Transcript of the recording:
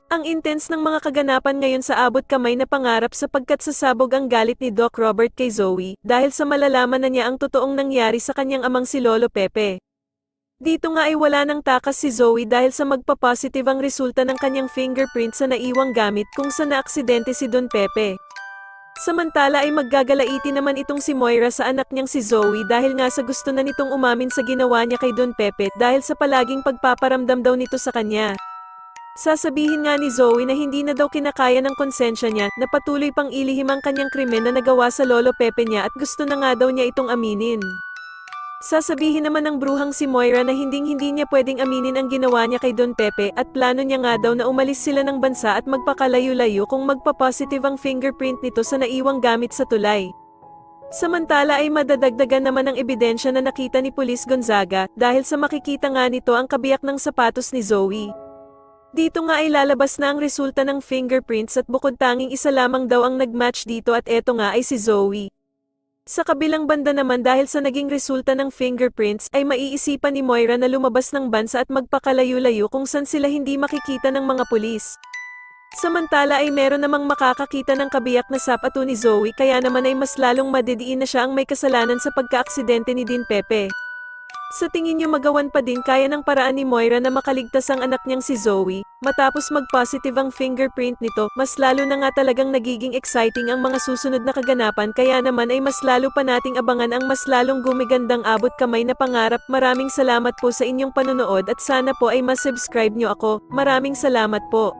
Ang intense ng mga kaganapan ngayon sa abot kamay na pangarap sapagkat sasabog ang galit ni Doc Robert kay Zoe dahil sa malalaman na niya ang totoong nangyari sa kanyang amang si Lolo Pepe. Dito nga ay wala nang takas si Zoe dahil sa magpa-positive ang resulta ng kanyang fingerprint sa naiwang gamit kung sa naaksidente si Don Pepe. Samantala ay maggagalaiti naman itong si Moira sa anak niyang si Zoe dahil nga sa gusto na nitong umamin sa ginawa niya kay Don Pepe dahil sa palaging pagpaparamdam daw nito sa kanya. Sasabihin nga ni Zoe na hindi na daw kinakaya ng konsensya niya na patuloy pang ilihim ang kanyang krimen na nagawa sa Lolo Pepe niya at gusto na nga daw niya itong aminin. Sasabihin naman ng bruhang si Moira na hindi niya pwedeng aminin ang ginawa niya kay Don Pepe at plano niya nga daw na umalis sila ng bansa at magpakalayo-layo kung magpa-positive ang fingerprint nito sa naiwang gamit sa tulay. Samantala ay madadagdagan naman ang ebidensya na nakita ni Police Gonzaga dahil sa makikita nga nito ang kabiyak ng sapatos ni Zoe. Dito nga ay lalabas na ang resulta ng fingerprints at bukod tanging isa lamang daw ang nagmatch dito at eto nga ay si Zoe. Sa kabilang banda naman dahil sa naging resulta ng fingerprints ay maiisipan ni Moira na lumabas ng bansa at magpakalayo-layo kung saan sila hindi makikita ng mga pulis. Samantala ay meron namang makakakita ng kabiyak na sapato ni Zoe kaya naman ay mas lalong madidiin na siya ang may kasalanan sa pagkaaksidente ni Din Pepe. Sa tingin niyo magawan pa din kaya ng paraan ni Moira na makaligtas ang anak niyang si Zoe, matapos mag-positive ang fingerprint nito, mas lalo na nga talagang nagiging exciting ang mga susunod na kaganapan kaya naman ay mas lalo pa nating abangan ang mas lalong gumigandang abot kamay na pangarap. Maraming salamat po sa inyong panonood at sana po ay mas subscribe niyo ako. Maraming salamat po.